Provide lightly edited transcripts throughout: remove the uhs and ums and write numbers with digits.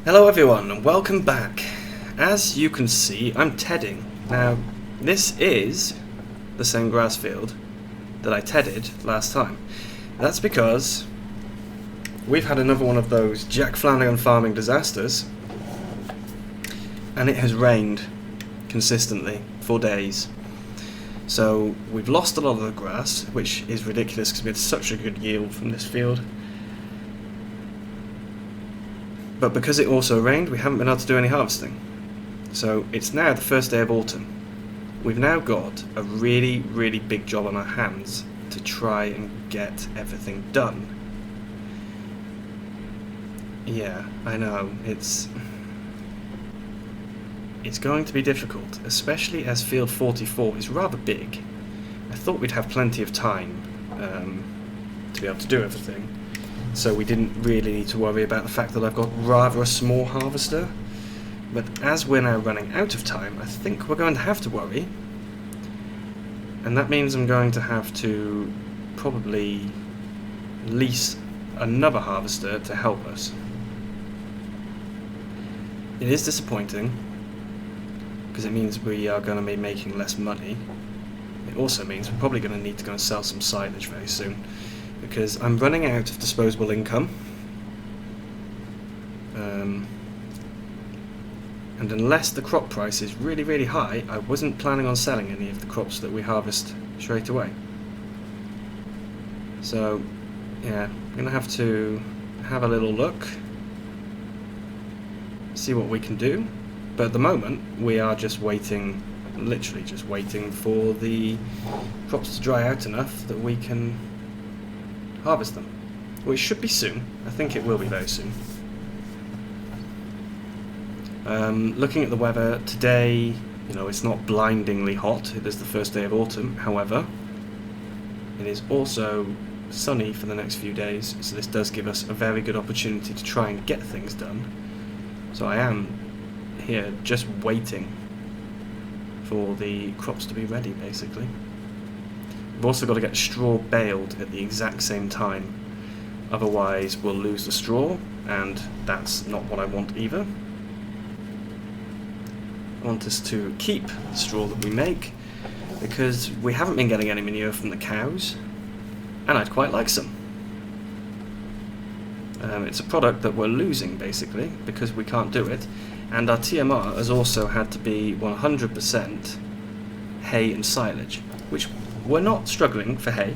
Hello everyone and welcome back. As you can see, I'm tedding. Now, this is the same grass field that I tedded last time. That's because we've had another one of those Jack Flanagan farming disasters, and it has rained consistently for days. So we've lost a lot of the grass, which is ridiculous because we had such a good yield from this field. But because it also rained, we haven't been able to do any harvesting. So it's now the first day of autumn. We've now got a really, really big job on our hands to try and get everything done. Yeah, I know, it's going to be difficult, especially as field 44 is rather big. I thought we'd have plenty of time to be able to do everything. So we didn't really need to worry about the fact that I've got rather a small harvester. But as we're now running out of time, I think we're going to have to worry. And that means I'm going to have to probably lease another harvester to help us. It is disappointing, because it means we are going to be making less money. It also means we're probably going to need to go and sell some silage very soon, because I'm running out of disposable income, and unless the crop price is really, really high, I wasn't planning on selling any of the crops that we harvest straight away. So, yeah, I'm going to have to have a little look, see what we can do, but at the moment we are just waiting, literally just waiting for the crops to dry out enough that we can harvest them, which should be soon. I think it will be very soon. Looking at the weather today, it's not blindingly hot. It is the first day of autumn. However, it is also sunny for the next few days, so this does give us a very good opportunity to try and get things done. So I am here just waiting for the crops to be ready, basically. We've also got to get straw baled at the exact same time, otherwise we'll lose the straw, and that's not what I want either. I want us to keep the straw that we make, because we haven't been getting any manure from the cows, and I'd quite like some. It's a product that we're losing, basically, because we can't do it, and our TMR has also had to be 100% hay and silage, which we're not struggling for hay.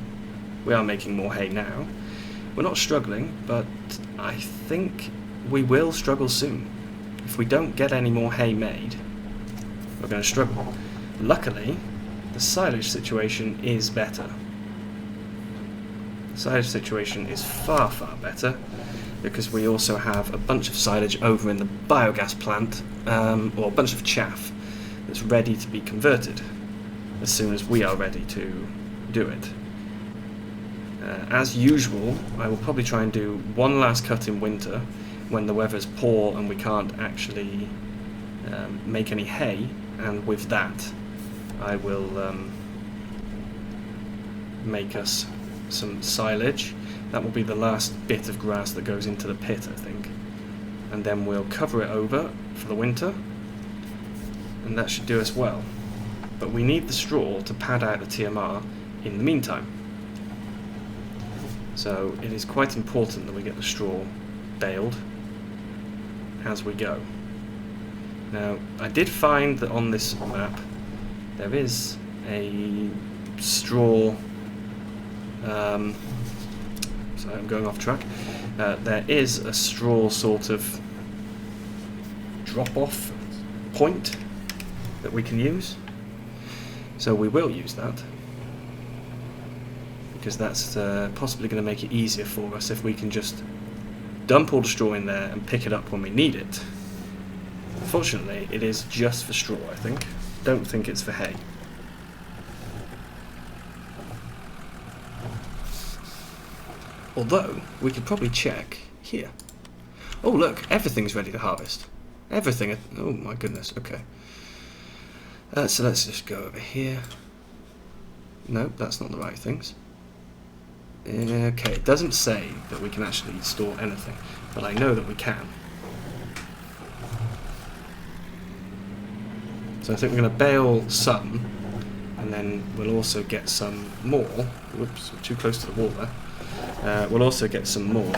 We are making more hay now. We're not struggling, but I think we will struggle soon. If we don't get any more hay made, we're going to struggle. Luckily, the silage situation is better. The silage situation is far, far better, because we also have a bunch of silage over in the biogas plant, or a bunch of chaff that's ready to be converted as soon as we are ready to do it. As usual, I will probably try and do one last cut in winter when the weather's poor and we can't actually make any hay, and with that I will make us some silage. That will be the last bit of grass that goes into the pit, I think, and then we'll cover it over for the winter, and that should do us well. But we need the straw to pad out the TMR in the meantime. So it is quite important that we get the straw baled as we go. Now, I did find that on this map there is a straw... sorry, I'm going off track. There is a straw sort of drop-off point that we can use. So we will use that, because that's possibly going to make it easier for us if we can just dump all the straw in there and pick it up when we need it. Unfortunately, it is just for straw, I think. Don't think it's for hay. Although, we could probably check here. Oh look, everything's ready to harvest. Everything. Oh my goodness, okay. So let's just go over here. Nope, that's not the right things. Okay, it doesn't say that we can actually store anything, but I know that we can. So I think we're going to bale some, and then we'll also get some more. Whoops, we're too close to the wall there. We'll also get some more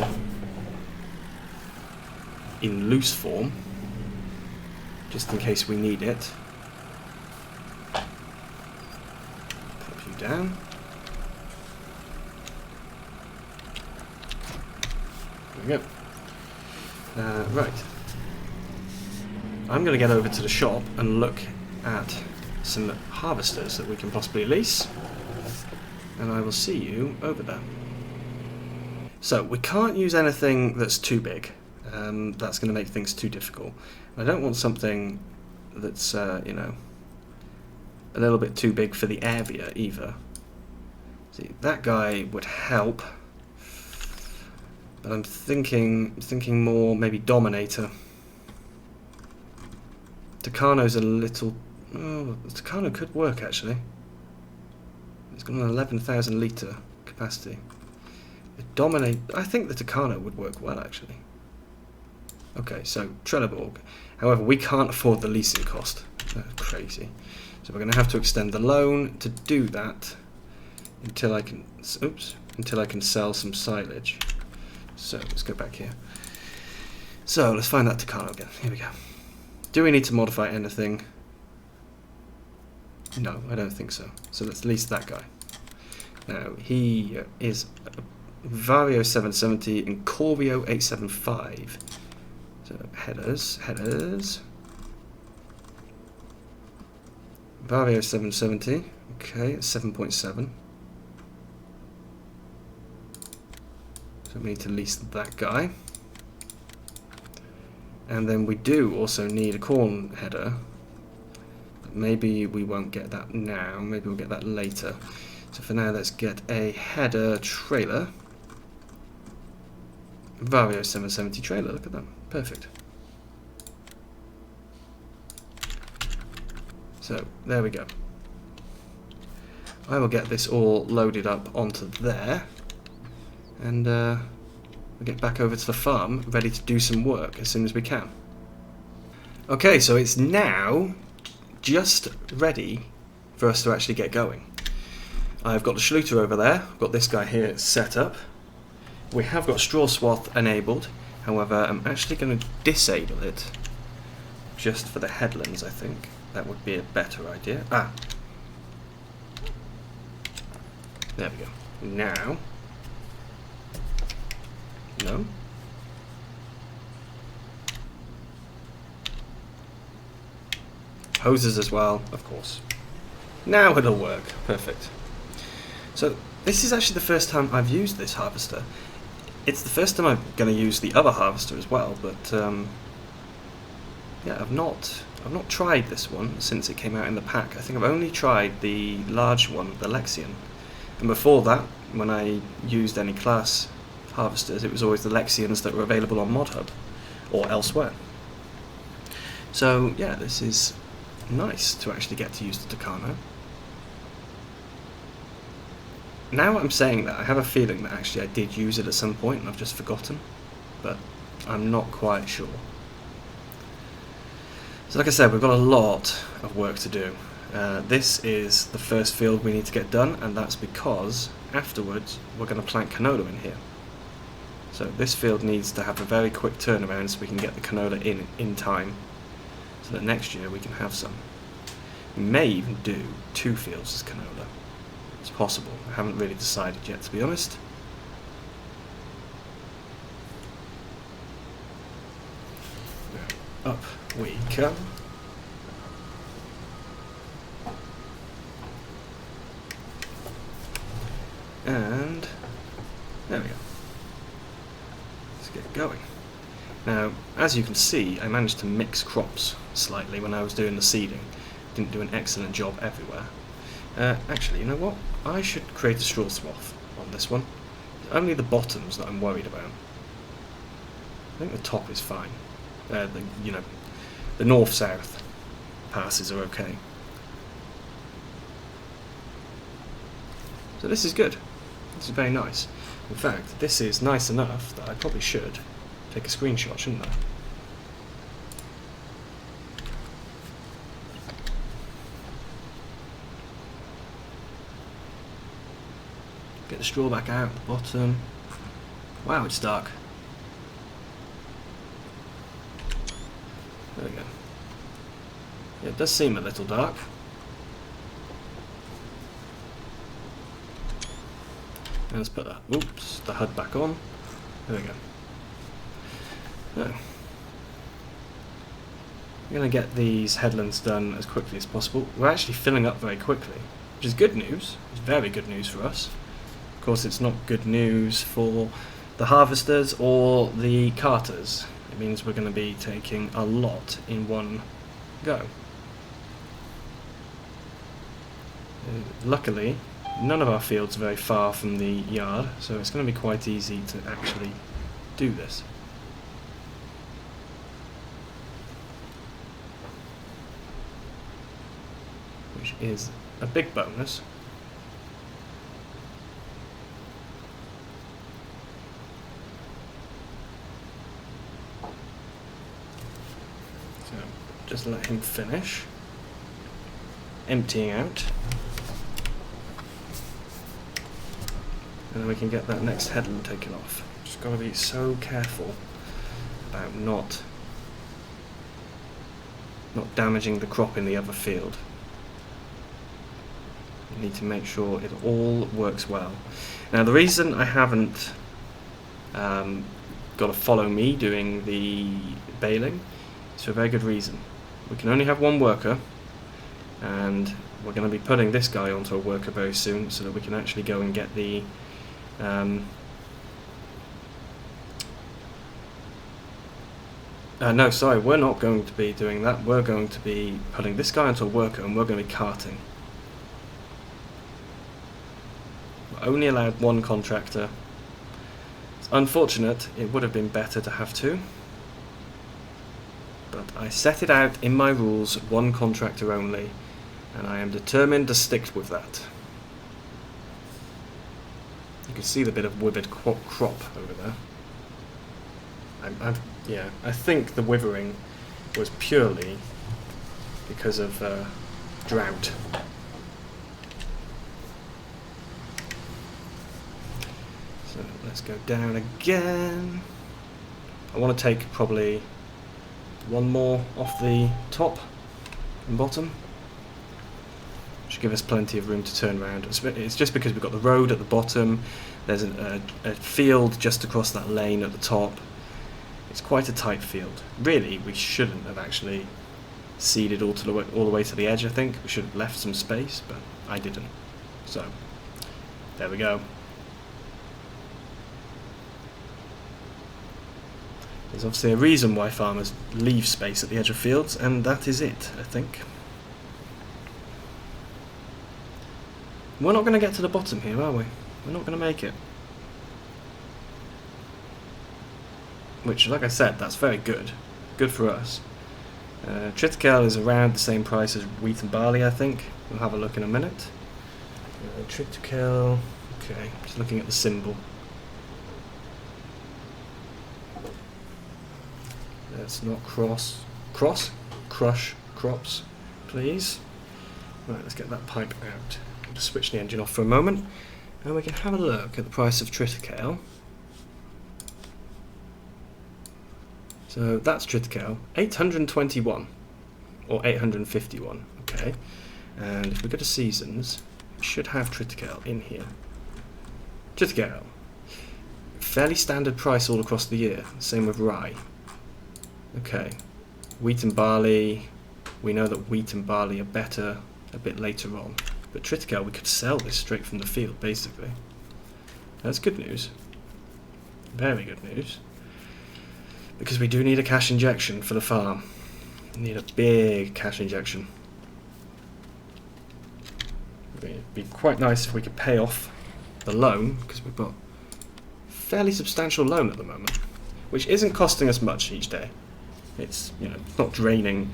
in loose form, just in case we need it. Pop you down. There we go. Right. I'm going to get over to the shop and look at some harvesters that we can possibly lease, and I will see you over there. So we can't use anything that's too big. That's going to make things too difficult. I don't want something that's you know, a little bit too big for the area either. See, that guy would help, but I'm thinking more maybe Dominator. Tucano's a little... Oh, the Tucano could work actually. It's got an 11,000 litre capacity. I think the Tucano would work well actually. Okay, so Trelleborg. However, we can't afford the leasing cost. That's crazy. So we're going to have to extend the loan to do that until I can... Oops. Until I can sell some silage. So let's go back here. So let's find that Tucano again. Here we go. Do we need to modify anything? No, I don't think so. So let's lease that guy. Now, he is Vario 770 and Corio 875. So headers. Vario 770. Okay, 7.7. So we need to lease that guy. And then we do also need a corn header. But maybe we won't get that now. Maybe we'll get that later. So for now, let's get a header trailer. Vario 770 trailer. Look at that. Perfect. So there we go. I will get this all loaded up onto there. And we'll get back over to the farm, ready to do some work as soon as we can. Okay, so it's now just ready for us to actually get going. I've got the Schluter over there, I've got this guy here set up. We have got straw swath enabled, however I'm actually going to disable it just for the headlands. I think that would be a better idea. There we go. Now, no. Hoses as well, of course. Now it'll work. Perfect. So this is actually the first time I've used this harvester. It's the first time I'm going to use the other harvester as well, but yeah, I've not tried this one since it came out in the pack. I think I've only tried the large one, the Lexion, and before that, when I used any class harvesters, it was always the Lexions that were available on ModHub or elsewhere. So yeah, this is nice to actually get to use the Tucano. Now I'm saying that, I have a feeling that actually I did use it at some point and I've just forgotten, but I'm not quite sure. So like I said, we've got a lot of work to do. This is the first field we need to get done, and that's because afterwards we're going to plant canola in here. So this field needs to have a very quick turnaround so we can get the canola in time, so that next year we can have some. We may even do 2 fields as canola. It's possible. I haven't really decided yet, to be honest. Up we come. And there we go. Let's get going. Now, as you can see, I managed to mix crops slightly when I was doing the seeding. Didn't do an excellent job everywhere. Actually, you know what? I should create a straw swath on this one. It's only the bottoms that I'm worried about. I think the top is fine. The north-south passes are okay. So this is good. This is very nice. In fact, this is nice enough that I probably should take a screenshot, shouldn't I? the straw back out at the bottom. Wow, it's dark. There we go. Yeah, it does seem a little dark. And let's put the HUD back on. There we go. So, we're going to get these headlands done as quickly as possible. We're actually filling up very quickly, which is good news. It's very good news for us. Of course, it's not good news for the harvesters or the carters. It means we're going to be taking a lot in one go. Luckily, none of our fields are very far from the yard, so it's going to be quite easy to actually do this. Which is a big bonus. So, just let him finish emptying out. And then we can get that next headland taken off. Just got to be so careful about not damaging the crop in the other field. You need to make sure it all works well. Now the reason I haven't got to follow me doing the baling is for a very good reason. We can only have one worker, and we're going to be putting this guy onto a worker very soon so that we can actually go and get the no, sorry, we're not going to be doing that. We're going to be putting this guy onto a worker and we're going to be carting. We're only allowed one contractor. It's unfortunate, it would have been better to have two. But I set it out in my rules, one contractor only, and I am determined to stick with that. You can see the bit of withered crop over there. Yeah, I think the withering was purely because of drought. So let's go down again. I want to take probably one more off the top and bottom. Should give us plenty of room to turn around. It's just because we've got the road at the bottom, there's a field just across that lane at the top. It's quite a tight field. Really, we shouldn't have actually seeded all the way to the edge, I think. We should have left some space, but I didn't. So, there we go. There's obviously a reason why farmers leave space at the edge of fields, and that is it, I think. We're not going to get to the bottom here, are we? We're not going to make it. Which, like I said, that's very good. Good for us. Triticale is around the same price as wheat and barley, I think. We'll have a look in a minute. Triticale... Okay, just looking at the symbol. Let's not crush crops, please. Right, let's get that pipe out. I'll just switch the engine off for a moment, and we can have a look at the price of Triticale. So that's Triticale, 821, or 851, okay. And if we go to seasons, we should have Triticale in here. Triticale, fairly standard price all across the year, same with rye. Okay, wheat and barley, we know that wheat and barley are better a bit later on. But Triticale, we could sell this straight from the field, basically. That's good news. Very good news. Because we do need a cash injection for the farm. We need a big cash injection. It'd be quite nice if we could pay off the loan, because we've got a fairly substantial loan at the moment, which isn't costing us much each day. It's, you know, not draining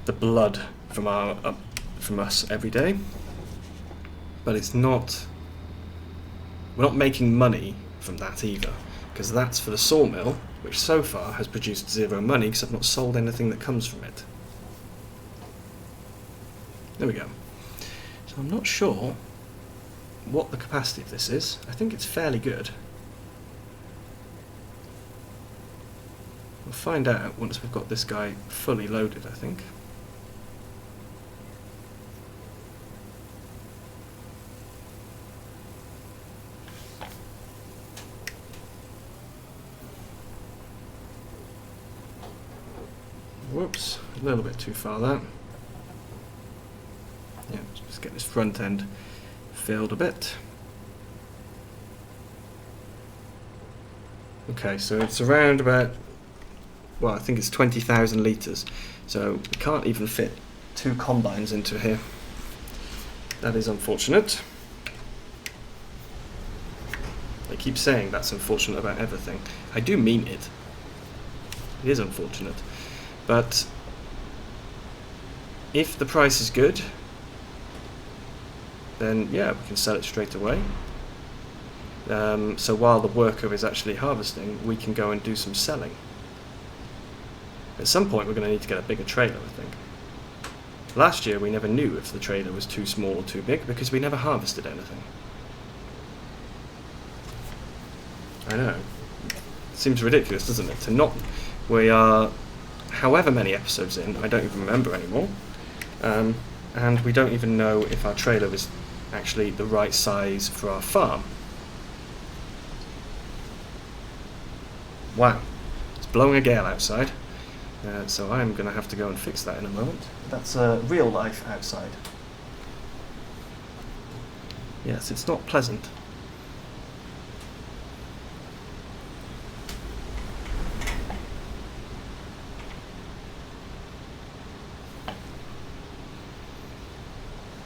the blood from us every day, but it's not. We're not making money from that either, because that's for the sawmill, which so far has produced zero money because I've not sold anything that comes from it. There we go. So I'm not sure what the capacity of this is. I think it's fairly good. We'll find out once we've got this guy fully loaded, I think. Whoops, a little bit too far there. Yeah, just get this front end filled a bit. Okay, so it's around about, well, I think it's 20,000 litres. So we can't even fit 2 combines into here. That is unfortunate. I keep saying that's unfortunate about everything. I do mean it. It is unfortunate. But if the price is good, then yeah, we can sell it straight away. So while the worker is actually harvesting, we can go and do some selling. At some point we're going to need to get a bigger trailer, I think. Last year we never knew if the trailer was too small or too big because we never harvested anything. I know. It seems ridiculous, doesn't it? To not... We are however many episodes in, I don't even remember anymore. And we don't even know if our trailer is actually the right size for our farm. Wow, it's blowing a gale outside, so I'm going to have to go and fix that in a moment. That's real life outside. Yes, it's not pleasant.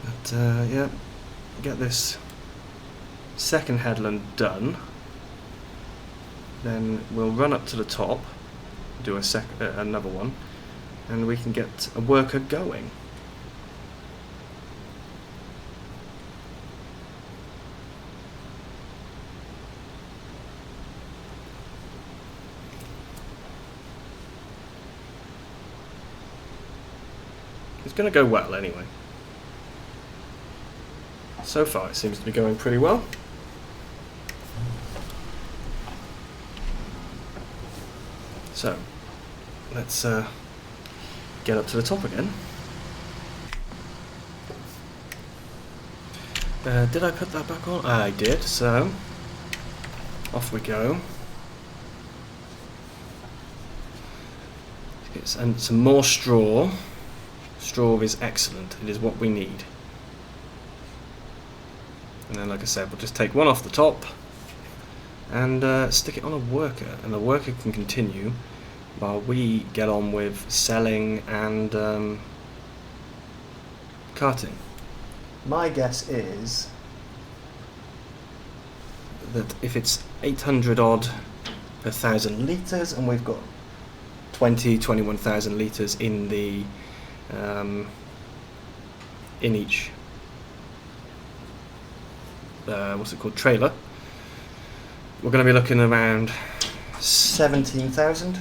But yeah, get this second headland done. Then we'll run up to the top, do another one, and we can get a worker going. It's going to go well anyway. So far it seems to be going pretty well. So, let's get up to the top again. Did I put that back on? I did, so off we go. And some more straw. Straw is excellent, it is what we need. And then, like I said, we'll just take one off the top and stick it on a worker, and the worker can continue while we get on with selling and carting. My guess is that if it's 800 odd per 1,000 litres, and we've got 21,000 litres in the in each what's it called, trailer, we're going to be looking around 17,000.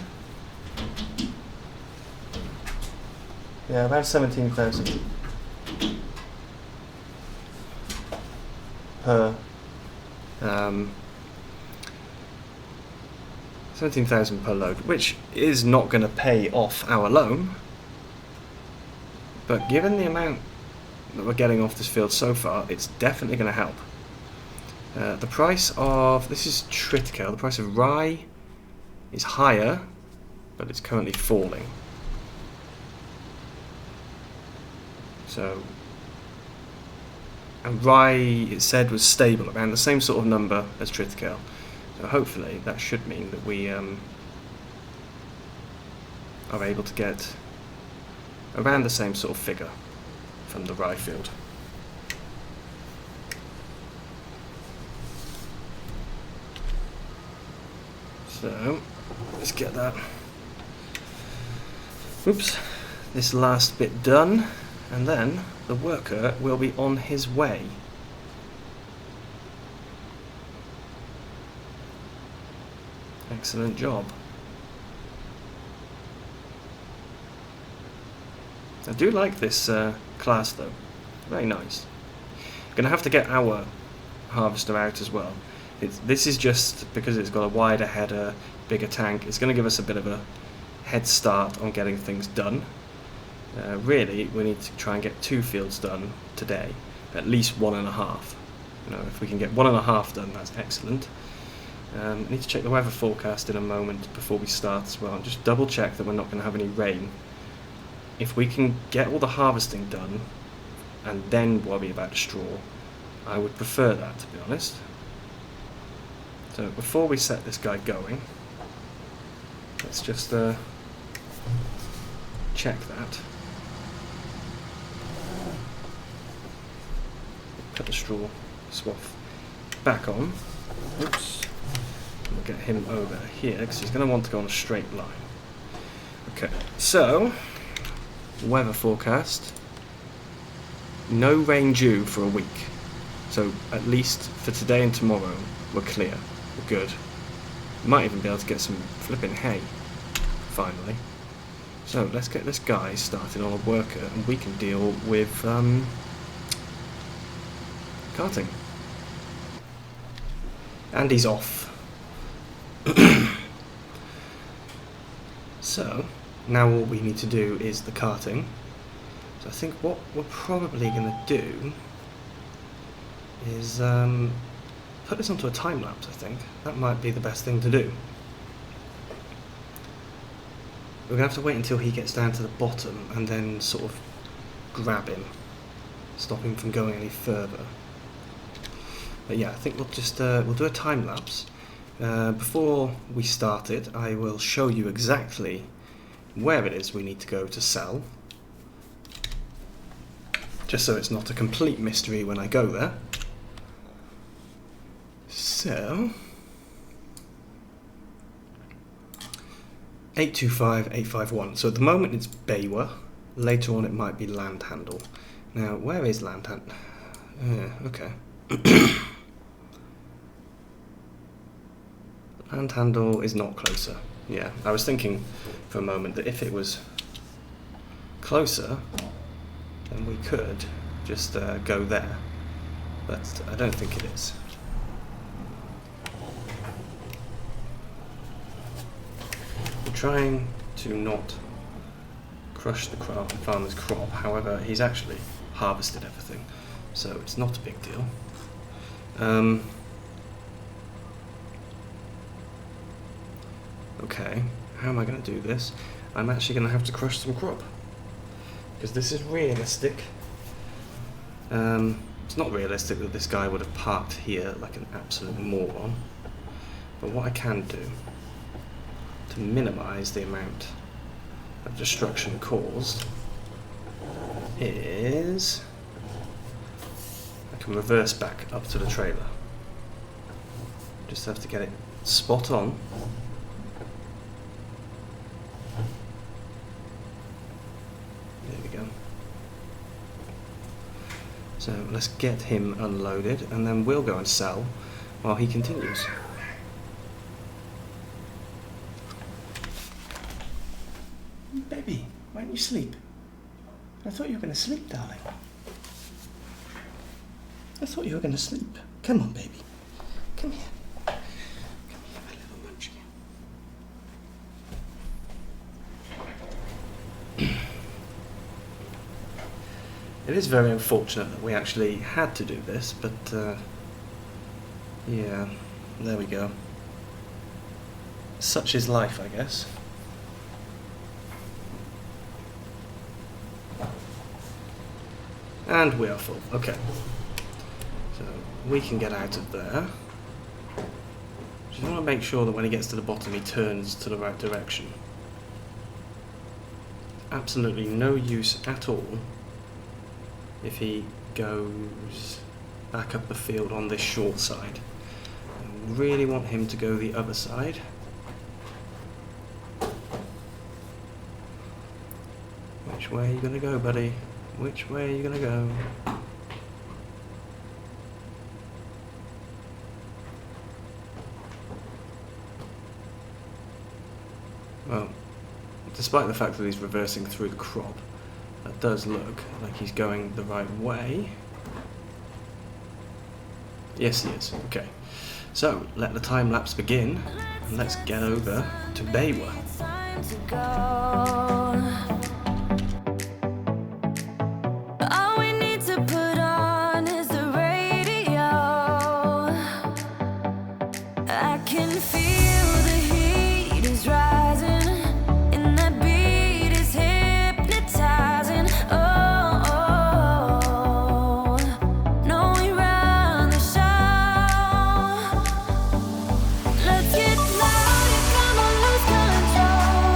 Yeah, around 17,000 per 17,000 per load, which is not going to pay off our loan, but given the amount that we're getting off this field so far, it's definitely going to help. The price of, this is Triticale, the price of rye is higher, but it's currently falling. So, and rye, it said, was stable, around the same sort of number as Triticale. So hopefully that should mean that we are able to get around the same sort of figure from the rye field. So, let's get that, oops, this last bit done, and then the worker will be on his way. Excellent job. I do like this class though, very nice. Going to have to get our harvester out as well. This is just because it's got a wider header, bigger tank. It's going to give us a bit of a head start on getting things done. Really, we need to try and get 2 fields done today, at least 1.5. You know, if we can get 1.5 done, that's excellent. I need to check the weather forecast in a moment before we start as well. Just double check that we're not going to have any rain. If we can get all the harvesting done and then worry about the straw, I would prefer that, to be honest. So before we set this guy going, let's just check that. Put the straw swath back on. Oops. We'll get him over here because he's going to want to go on a straight line. Okay, so weather forecast. No rain due for a week. So at least for today and tomorrow, we're clear. We're good. Might even be able to get some flipping hay, finally. So let's get this guy started on a worker and we can deal with carting. And he's off. So now all we need to do is the carting. So I think what we're probably going to do is put this onto a time lapse. I think that might be the best thing to do. We're going to have to wait until he gets down to the bottom and then sort of grab him, stop him from going any further. But yeah, I think we'll just we'll do a time lapse. Before we start it, I will show you exactly where it is we need to go to sell, just so it's not a complete mystery when I go there. So 825-851. So at the moment it's Baywa. Later on it might be Land Handle. Now where is Land Handle? Okay. Land Handle is not closer. Yeah, I was thinking for a moment that if it was closer, then we could just go there. But I don't think it is. We're trying to not crush the farmer's crop. However, he's actually harvested everything, so it's not a big deal. Okay, how am I going to do this? I'm actually going to have to crush some crop, because this is realistic. It's not realistic that this guy would have parked here like an absolute moron, but what I can do to minimise the amount of destruction caused is I can reverse back up to the trailer. Just have to get it spot on. There we go. So let's get him unloaded and then we'll go and sell while he continues. Baby, why don't you sleep? I thought you were going to sleep, darling. I thought you were going to sleep. Come on, baby. Come here. Come here, my little munchkin. It is very unfortunate that we actually had to do this, but yeah, there we go. Such is life, I guess. And we are full. Okay. So we can get out of there. Just want to make sure that when he gets to the bottom he turns to the right direction. Absolutely no use at all if he goes back up the field on this short side. I really want him to go the other side. Which way are you going to go, buddy? Which way are you going to go? Well, despite the fact that he's reversing through the crop, that does look like he's going the right way. Yes, he is. Okay. So, let the time lapse begin, and let's get over to Baywa. Time to go. All we need to put on is the radio. I can feel the heat is rising, and that beat is hypnotizing. Oh, oh, no, we run the show. Let's get loud, come on, lose control.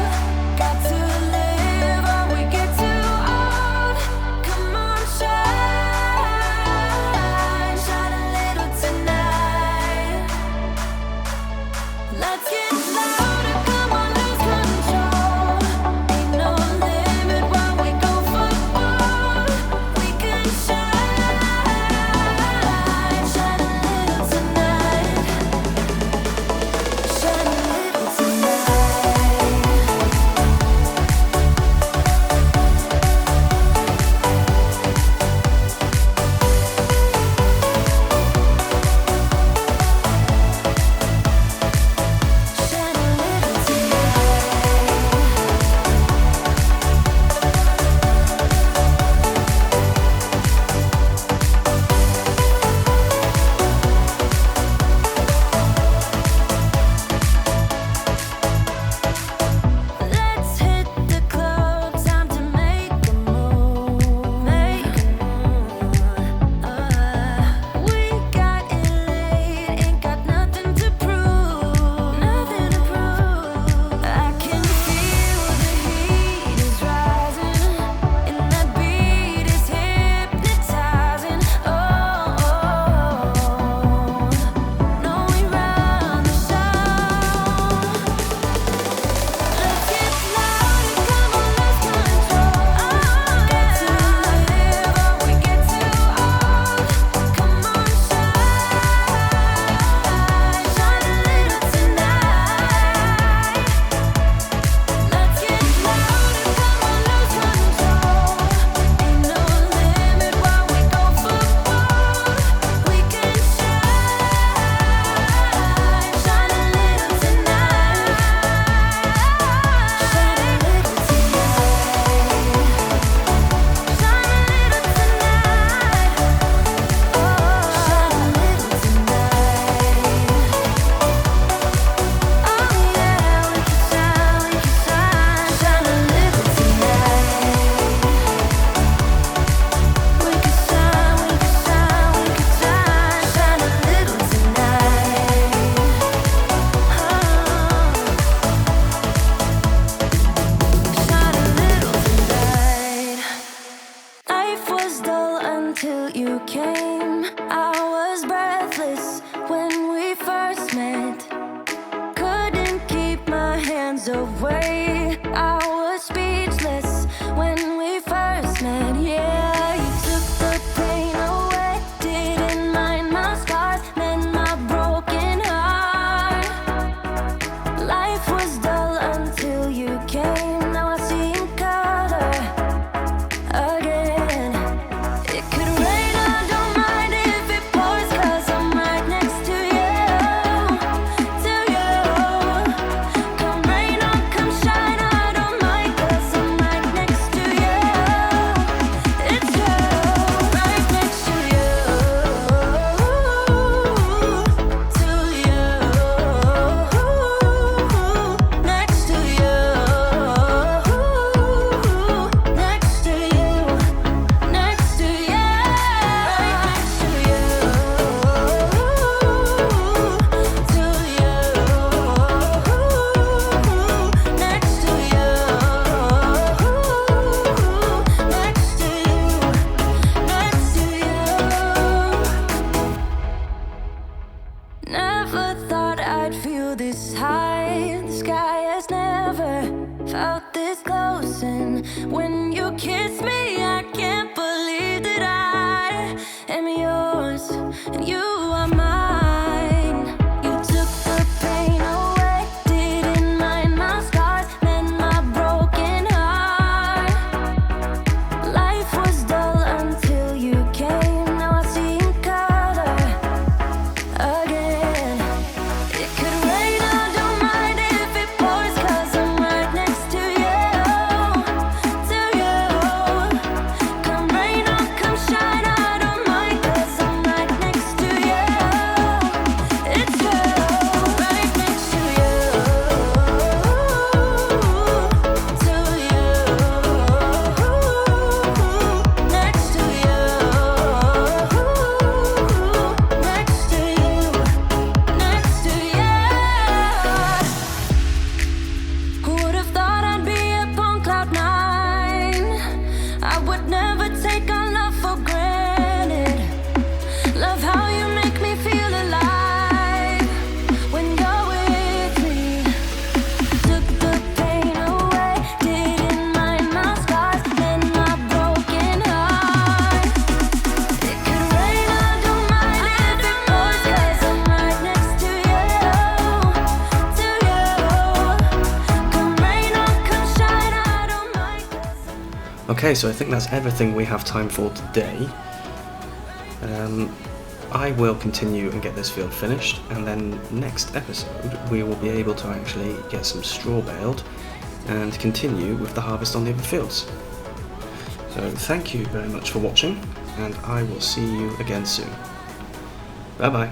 Got to live or we get too old. Come on, shine, shine a little tonight. Let's get louder, come on, lose control. Ain't no limit while we go for gold. We can shine, shine a little tonight. Shine a little tonight. Shine a little Let's hit the club, time to make a move, make a move. We got it late, ain't got nothing to prove, nothing to prove. I can feel the heat is rising, and that beat is hypnotizing. Oh, no, we run the show. Let's get louder, come on, lose control. Got to live or we get too old. Come on, shine, shine a little tonight. Let's get louder, come on, lose control. Ain't no limit while we go for gold. We can shine, shine a little tonight. Shine a little tonight. Shine a little tonight. Oh, shine a little tonight. Oh yeah, we can shine, shine a little tonight. We can shine, shine a little tonight. Shine a little tonight. Life was dull until you came. I was breathless when we first met. Couldn't keep my hands away. I was speechless when we first met. Yeah, you took the pain away. Didn't mind my scars, mend my broken heart. Life was dull until you came. Now I see in color again. It could rain, I don't mind if it pours, 'cause I'm right next to you, to you. Come rain or come shine, I don't mind, 'cause I'm right next to you. It's you, right next to you, to you, next to you, next to you, next to you, right next to you, to you, next to you, next to you, next to you. Never thought I'd feel this high. The sky has never felt this close, and when you kiss me, I can't believe that I am yours and you are mine. You took the pain away, didn't mind my scars, mend my broken heart. Life was dull until you came. Now I see in color Okay, so I think that's everything we have time for today. I will continue and get this field finished, and then next episode we will be able to actually get some straw baled and continue with the harvest on the other fields. So thank you very much for watching, and I will see you again soon. Bye bye.